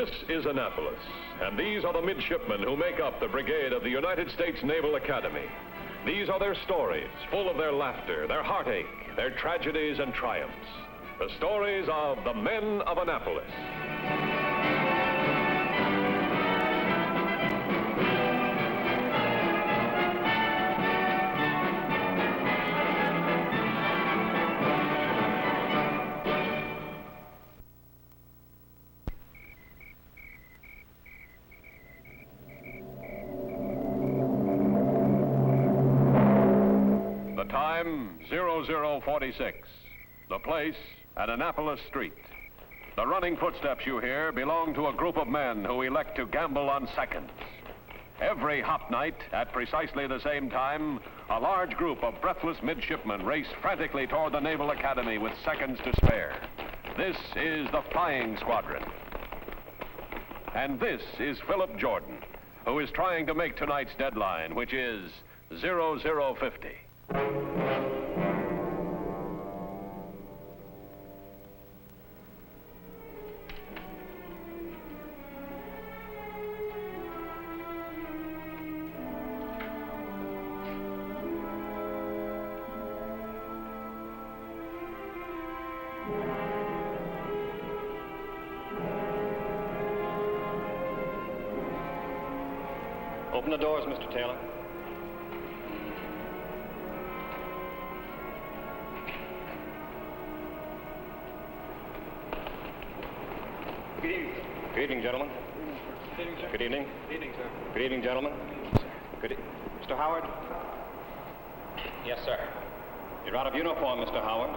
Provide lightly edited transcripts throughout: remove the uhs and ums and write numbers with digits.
This is Annapolis, and these are the midshipmen who make up the brigade of the United States Naval Academy. These are their stories, full of their laughter, their heartache, their tragedies and triumphs. The stories of the men of Annapolis. Time, 0046. The place, an Annapolis street. The running footsteps you hear belong to a group of men who elect to gamble on seconds. Every hop night, at precisely the same time, a large group of breathless midshipmen race frantically toward the Naval Academy with seconds to spare. This is the Flying Squadron. And this is Philip Jordan, who is trying to make tonight's deadline, which is 0050. Open the doors, Mr. Taylor. Good evening. Good evening, gentlemen. Good evening, sir. Good evening. Good evening, sir. Good evening, gentlemen. Mr. Howard? Yes, sir. You're out of uniform, Mr. Howard.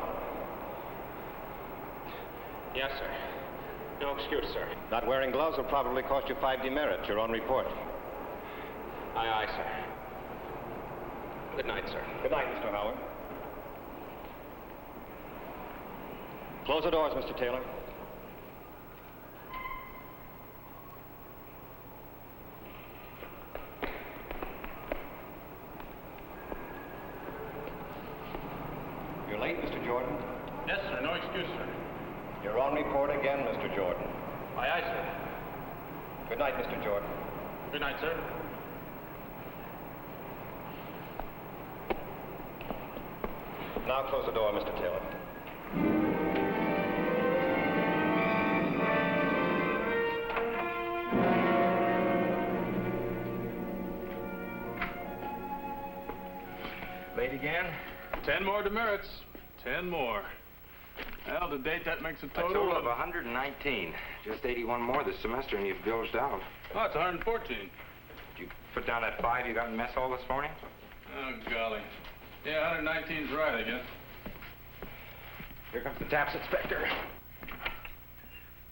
Yes, sir. No excuse, sir. Not wearing gloves will probably cost you 5 demerits. You're on report. Aye, aye, sir. Good night, sir. Good night, Mr. Howard. Close the doors, Mr. Taylor. You're late, Mr. Jordan. Yes, sir. No excuse, sir. You're on report again, Mr. Jordan. Aye, aye, sir. Good night, Mr. Jordan. Good night, sir. Now close the door, Mr. Taylor. Late again? 10 more demerits. 10 more. Well, to date, that makes a total of 119. Just 81 more this semester, and you've bilged out. Oh, it's 114. Did you put down that 5 you got in mess hall this morning? Oh, golly. Yeah, 119's right, I guess. Here comes the taps inspector.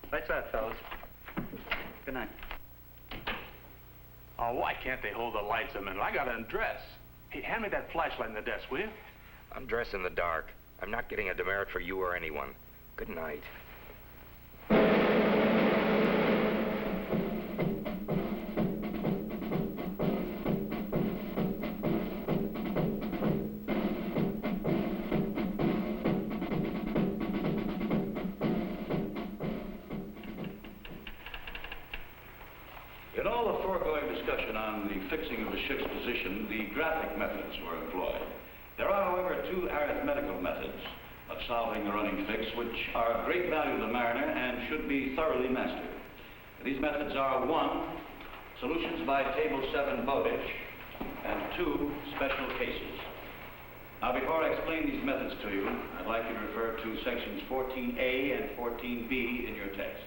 Lights out, fellas. Good night. Oh, why can't they hold the lights a minute? I gotta undress. Hey, hand me that flashlight in the desk, will you? I'm dressed in the dark. I'm not getting a demerit for you or anyone. Good night. In all the foregoing discussion on the fixing of a ship's position, the graphic methods were employed. There are, however, 2 arithmetical methods of solving the running fix, which are of great value to the mariner and should be thoroughly mastered. These methods are 1, solutions by table 7 Bowditch, and 2, special cases. Now, before I explain these methods to you, I'd like you to refer to sections 14A and 14B in your texts.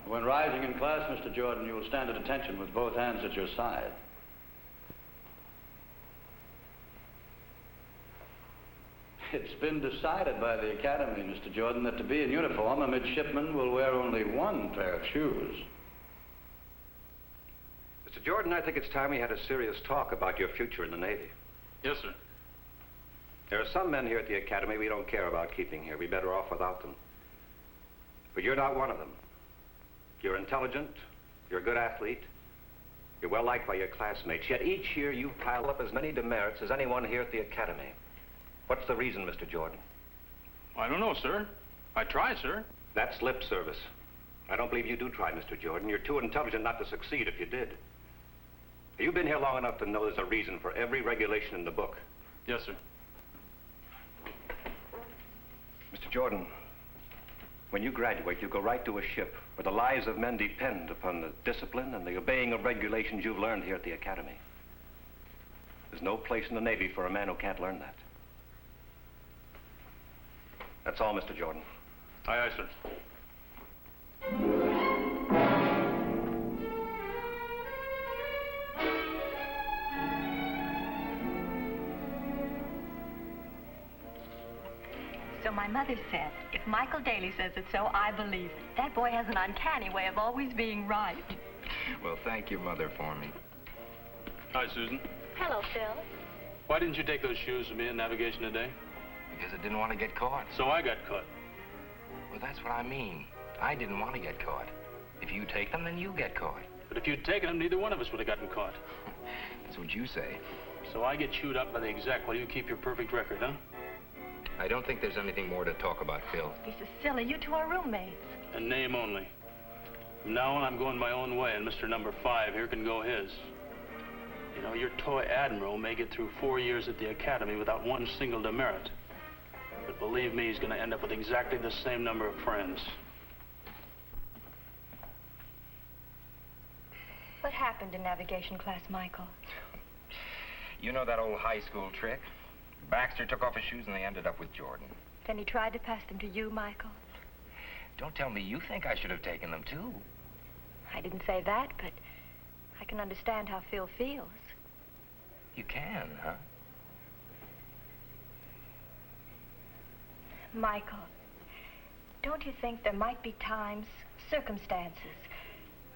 When rising in class, Mr. Jordan, you will stand at attention with both hands at your side. It's been decided by the Academy, Mr. Jordan, that to be in uniform, a midshipman will wear only one pair of shoes. Mr. Jordan, I think it's time we had a serious talk about your future in the Navy. Yes, sir. There are some men here at the Academy we don't care about keeping here. We're better off without them. But you're not one of them. You're intelligent, you're a good athlete, you're well liked by your classmates, yet each year you pile up as many demerits as anyone here at the Academy. What's the reason, Mr. Jordan? I don't know, sir. I try, sir. That's lip service. I don't believe you do try, Mr. Jordan. You're too intelligent not to succeed if you did. You've been here long enough to know there's a reason for every regulation in the book. Yes, sir. Mr. Jordan, when you graduate, you go right to a ship where the lives of men depend upon the discipline and the obeying of regulations you've learned here at the Academy. There's no place in the Navy for a man who can't learn that. That's all, Mr. Jordan. Aye, aye, sir. So my mother said, if Michael Daly says it so, I believe it. That boy has an uncanny way of always being right. Well, thank your mother for me. Hi, Susan. Hello, Phil. Why didn't you take those shoes with me in navigation today? Because I didn't want to get caught. So I got caught. Well, that's what I mean. I didn't want to get caught. If you take them, then you get caught. But if you'd taken them, neither one of us would have gotten caught. That's what you say. So I get chewed up by the exec while you keep your perfect record, huh? I don't think there's anything more to talk about, Phil. This is silly. You two are roommates. In name only. From now on, I'm going my own way, and Mr. Number 5 here can go his. You know, your toy admiral may get through 4 years at the Academy without one single demerit. But believe me, he's going to end up with exactly the same number of friends. What happened in navigation class, Michael? You know that old high school trick? Baxter took off his shoes and they ended up with Jordan. Then he tried to pass them to you, Michael. Don't tell me you think I should have taken them, too. I didn't say that, but I can understand how Phil feels. You can, huh? Michael, don't you think there might be times, circumstances,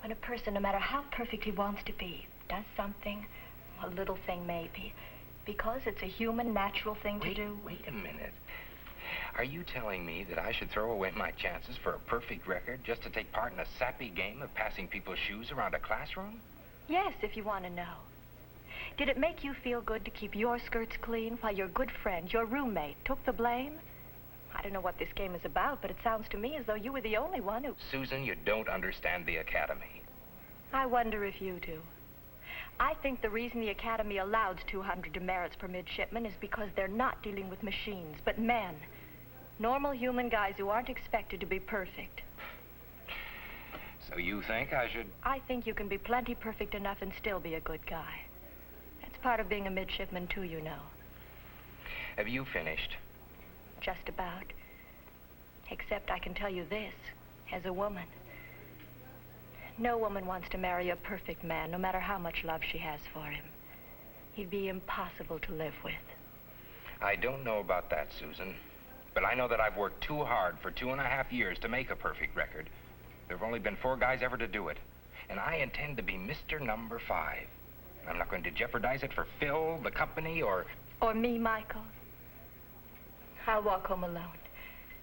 when a person, no matter how perfect he wants to be, does something, a little thing maybe, because it's a human, natural thing to do? Wait a minute. Are you telling me that I should throw away my chances for a perfect record just to take part in a sappy game of passing people's shoes around a classroom? Yes, if you want to know. Did it make you feel good to keep your skirts clean while your good friend, your roommate, took the blame? I don't know what this game is about, but it sounds to me as though you were the only one who... Susan, you don't understand the Academy. I wonder if you do. I think the reason the Academy allows 200 demerits per midshipman is because they're not dealing with machines, but men. Normal human guys who aren't expected to be perfect. So you think I should... I think you can be plenty perfect enough and still be a good guy. That's part of being a midshipman, too, you know. Have you finished? Just about. Except I can tell you this, as a woman. No woman wants to marry a perfect man, no matter how much love she has for him. He'd be impossible to live with. I don't know about that, Susan. But I know that I've worked too hard for 2.5 years to make a perfect record. There have only been 4 guys ever to do it. And I intend to be Mr. Number 5. I'm not going to jeopardize it for Phil, the company, or... Or me, Michael. I'll walk home alone.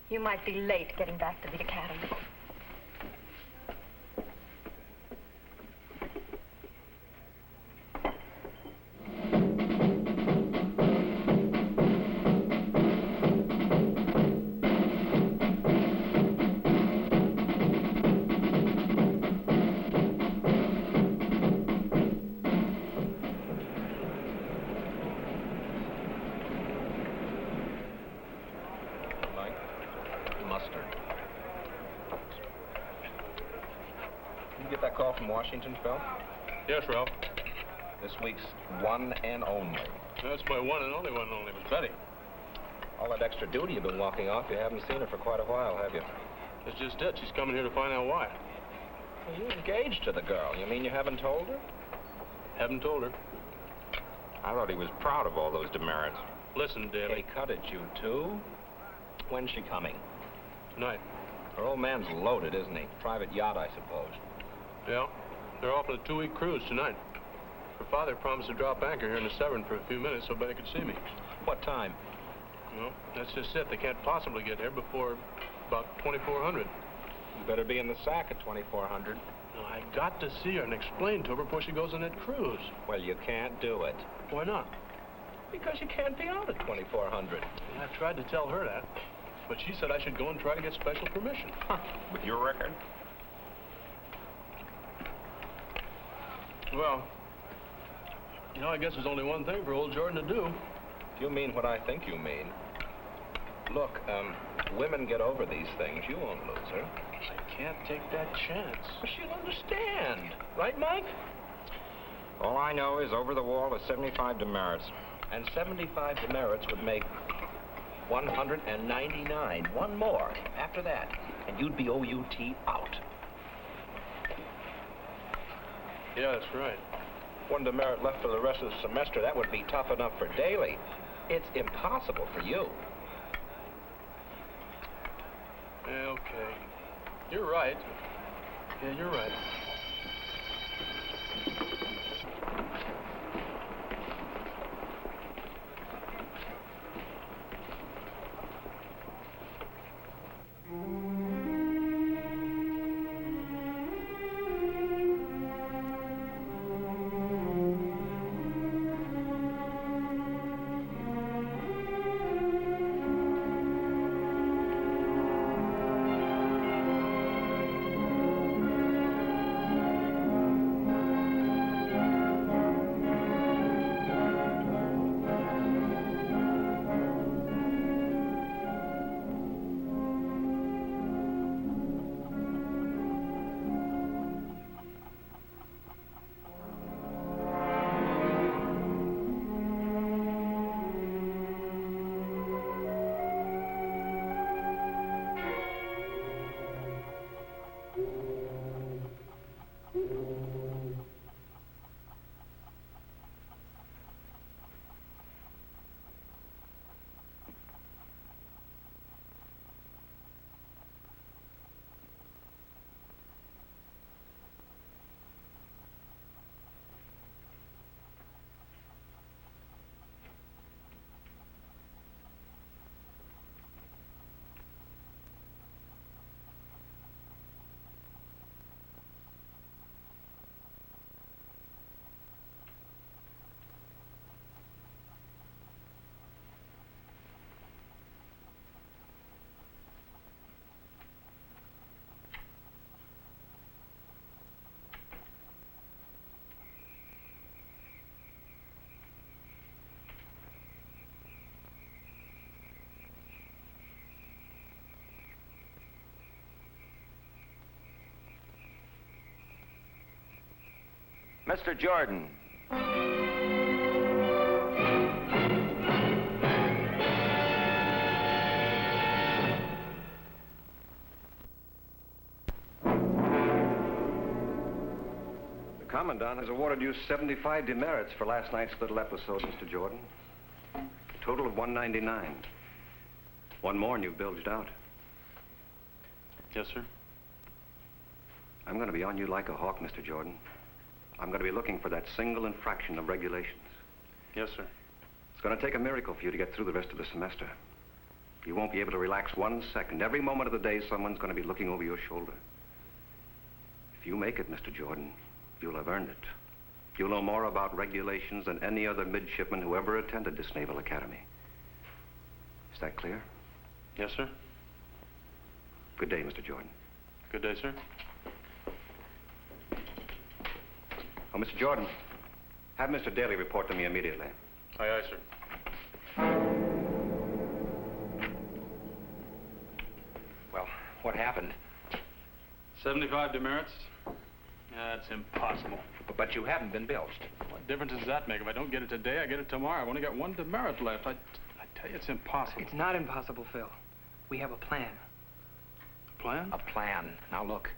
You might be late getting back to the Academy. From Washington, Phil? Yes, Ralph. This week's one and only. That's my one and only Miss Betty. All that extra duty you've been walking off, you haven't seen her for quite a while, have you? That's just it. She's coming here to find out why. Well, you're engaged to the girl. You mean you haven't told her? Haven't told her. I thought he was proud of all those demerits. Listen, Daly. Hey, cut it, you two. When's she coming? Tonight. Her old man's loaded, isn't he? Private yacht, I suppose. Yeah. They're off on a 2-week cruise tonight. Her father promised to drop anchor here in the Severn for a few minutes so Benny could see me. What time? Well, that's just it. They can't possibly get here before about 2400. You better be in the sack at 2400. Now, I got to see her and explain to her before she goes on that cruise. Well, you can't do it. Why not? Because you can't be out at 2400. Yeah, I tried to tell her that, but she said I should go and try to get special permission. Huh. With your record? Well, you know, I guess there's only one thing for old Jordan to do. If you mean what I think you mean. Look, women get over these things. You won't lose her. I can't take that chance. Well, she'll understand. Right, Mike? All I know is over the wall is 75 demerits. And 75 demerits would make 199. One more after that. And you'd be OUT out. Yeah, that's right. One demerit left for the rest of the semester. That would be tough enough for Daly. It's impossible for you. Yeah, okay. You're right. Yeah, you're right. Mr. Jordan. The Commandant has awarded you 75 demerits for last night's little episode, Mr. Jordan. A total of 199. One more and you've bilged out. Yes, sir. I'm going to be on you like a hawk, Mr. Jordan. I'm going to be looking for that single infraction of regulations. Yes, sir. It's going to take a miracle for you to get through the rest of the semester. You won't be able to relax 1 second. Every moment of the day, someone's going to be looking over your shoulder. If you make it, Mr. Jordan, you'll have earned it. You'll know more about regulations than any other midshipman who ever attended this Naval Academy. Is that clear? Yes, sir. Good day, Mr. Jordan. Good day, sir. Oh, Mr. Jordan, have Mr. Daly report to me immediately. Aye, aye, sir. Well, what happened? 75 demerits? That's impossible. But you haven't been bilged. What difference does that make? If I don't get it today, I get it tomorrow. I've only got 1 demerit left. I tell you, it's impossible. It's not impossible, Phil. We have a plan. Plan? A plan. Now, look,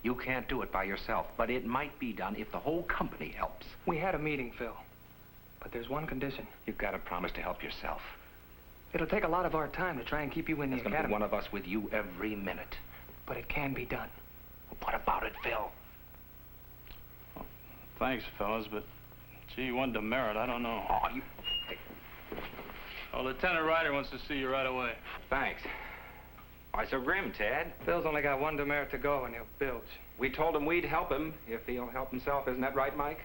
You can't do it by yourself, but it might be done if the whole company helps. We had a meeting, Phil. But there's one condition. You've got to promise to help yourself. It'll take a lot of our time to try and keep you in the There's going to be academy. one of us with you every minute. But it can be done. Well, what about it, Phil? Well, thanks, fellas, but gee, one demerit, I don't know. Oh, you... Hey, Oh, Lieutenant Ryder wants to see you right away. thanks. Why so grim, Ted? Phil's only got one demerit to go and he'll bilge. We told him we'd help him if he'll help himself. Isn't that right, Mike?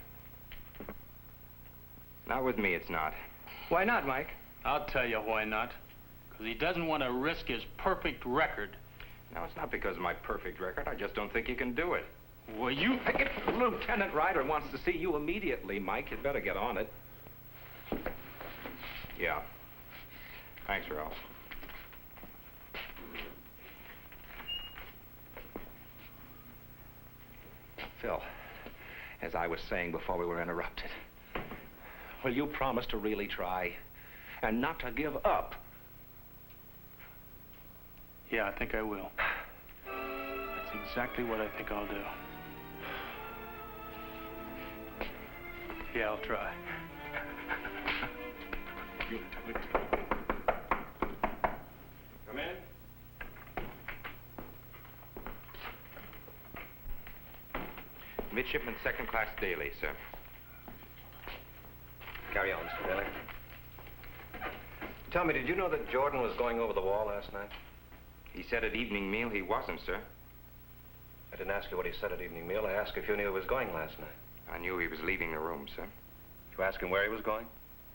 Not with me, it's not. Why not, Mike? I'll tell you why not. Because he doesn't want to risk his perfect record. No, it's not because of my perfect record. I just don't think you can do it. Well, you... If Lieutenant Ryder wants to see you immediately, Mike, you'd better get on it. Yeah. Thanks, Ralph. Phil, as I was saying before we were interrupted, will you promise to really try and not to give up? Yeah, I think I will. That's exactly what I think I'll do. Yeah, I'll try. Come in. Midshipmen second class daily, sir. Carry on, Mr. Daly. Tell me, did you know that Jordan was going over the wall last night? He said at evening meal he wasn't, sir. I didn't ask you what he said at evening meal. I asked if you knew he was going last night. I knew he was leaving the room, sir. Did you ask him where he was going?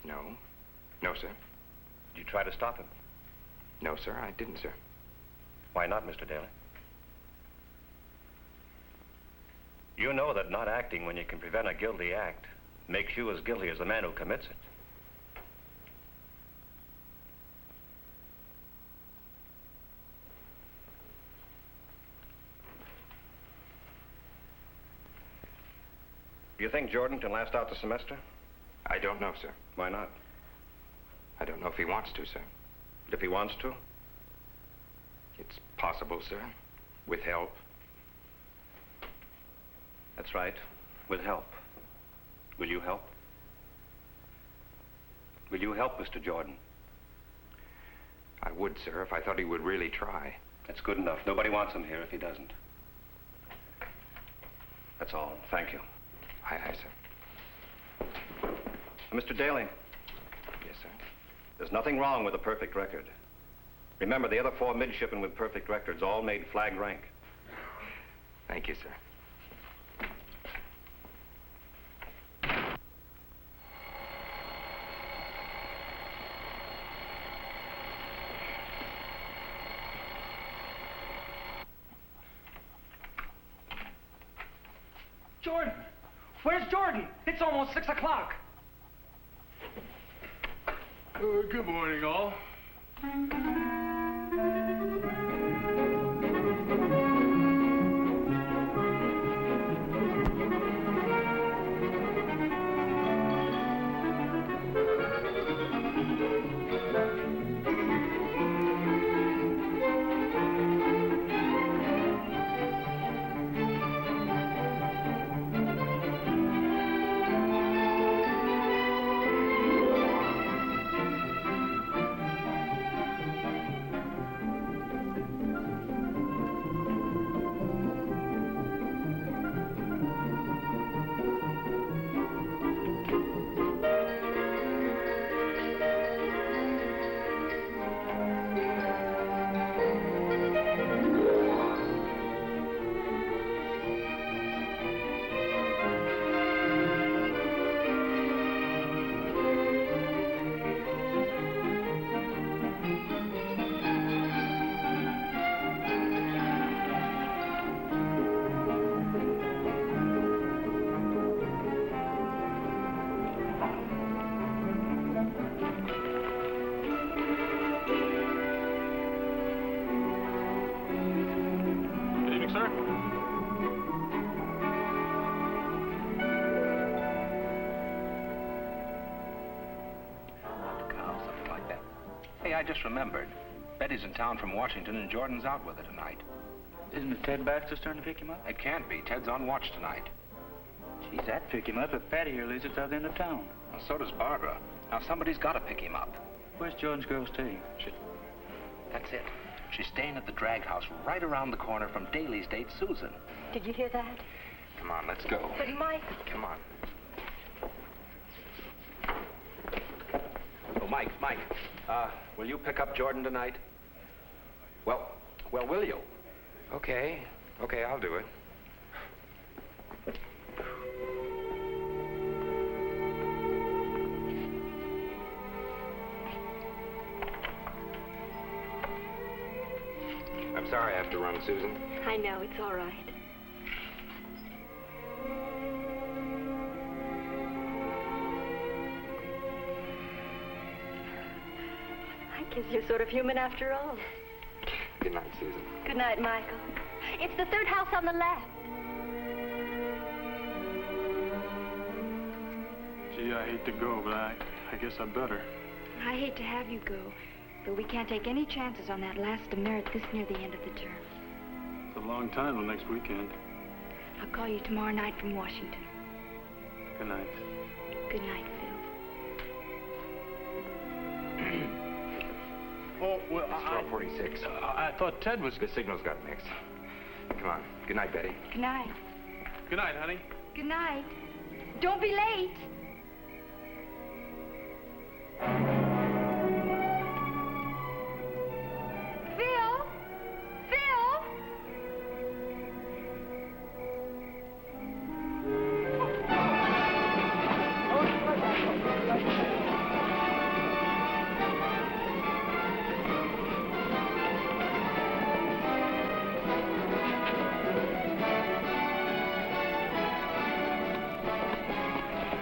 No. No, sir. Did you try to stop him? No, sir, I didn't, sir. Why not, Mr. Daly? You know that not acting when you can prevent a guilty act makes you as guilty as the man who commits it. Do you think Jordan can last out the semester? I don't know, sir. Why not? I don't know if he wants to, sir. If he wants to? It's possible, sir. With help. That's right. With help. Will you help? Will you help Mr. Jordan? I would, sir, if I thought he would really try. That's good enough. Nobody wants him here if he doesn't. That's all. Thank you. Aye, aye, sir. Mr. Daly, Yes, sir. there's nothing wrong with a perfect record. Remember, the other 4 midshipmen with perfect records all made flag rank. Thank you, sir. Jordan! Where's Jordan? It's almost 6 o'clock. Good morning, all. Good evening, sir. Something like that. Hey, I just remembered. Betty's in town from Washington and Jordan's out with her tonight. Isn't it Ted Baxter's turn to pick him up? It can't be. Ted's on watch tonight. Geez, I'd pick him up if Patty here lives at the other end of town. Well, so does Barbara. Now, somebody's got to pick him up. Where's Jordan's girl staying? That's it. She's staying at the drag house right around the corner from Daly's date, Susan. Did you hear that? Come on, let's go. But Mike... Come on. Oh, Mike, will you pick up Jordan tonight? Well, will you? Okay, I'll do it. I'm sorry I have to run, Susan. I know, it's all right. I guess you're sort of human after all. Good night, Susan. Good night, Michael. It's the third house on the left. Gee, I hate to go, but I guess I better. I hate to have you go, but we can't take any chances on that last demerit this near the end of the term. It's a long time till next weekend. I'll call you tomorrow night from Washington. Good night. Good night, Phil. Oh, well, It's 12:46. I thought Ted was... The signals got mixed. Come on. Good night, Betty. Good night. Good night, honey. Good night. Don't be late. Phil? Phil?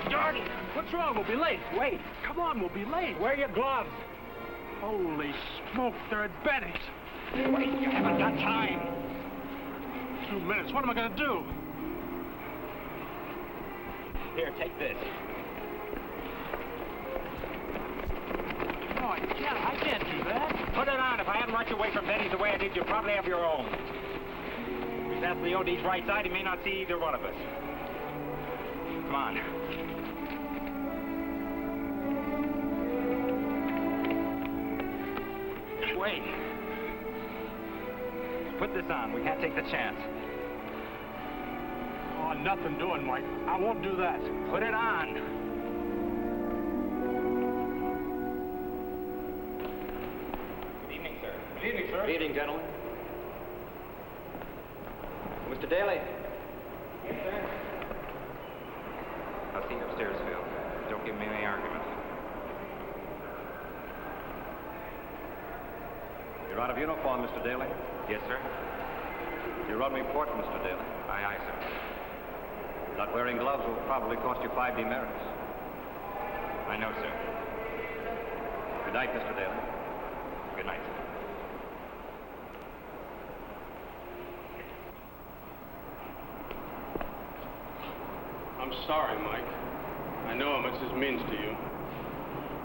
Jordan, what's wrong? We'll be late. Wait. Come on, we'll be late. Wear your gloves. Holy smoke, they're at Betty's. Wait, you haven't got time. 2 minutes. What am I going to do? Here, take this. No, I can't do that. Put it on. If I hadn't rushed you away from Betty's the way I did, you'd probably have your own. If that's the OD's right side, he may not see either one of us. Come on. Wait. Put this on. We can't take the chance. Oh, nothing doing, Mike. I won't do that. Put it on. Good evening, sir. Good evening, sir. Good evening, gentlemen. Mr. Daly. Yes, sir. I'll see you upstairs, Phil. Don't give me any arguments. You're out of uniform, Mr. Daly. Yes, sir? You wrote me report, Mr. Daly. Aye, sir. Not wearing gloves will probably cost you 5 demerits. I know, sir. Good night, Mr. Daly. Good night, sir. I'm sorry, Mike. I know how much this means to you.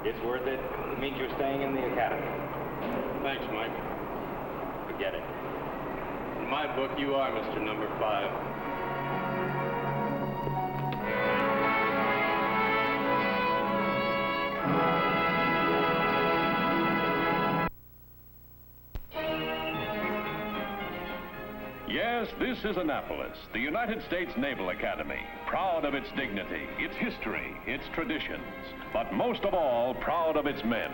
It's worth it. It means you're staying in the academy. Thanks, Mike. Forget it. In my book, you are Mr. Number 5. Yes, this is Annapolis, the United States Naval Academy, proud of its dignity, its history, its traditions, but most of all, proud of its men.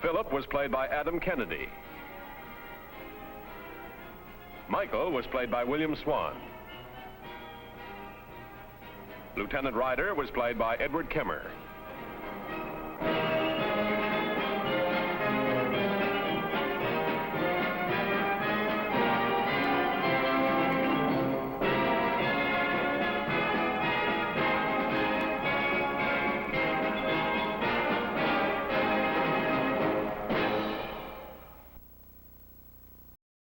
Philip was played by Adam Kennedy. Michael was played by William Swan. Lieutenant Ryder was played by Edward Kimmer.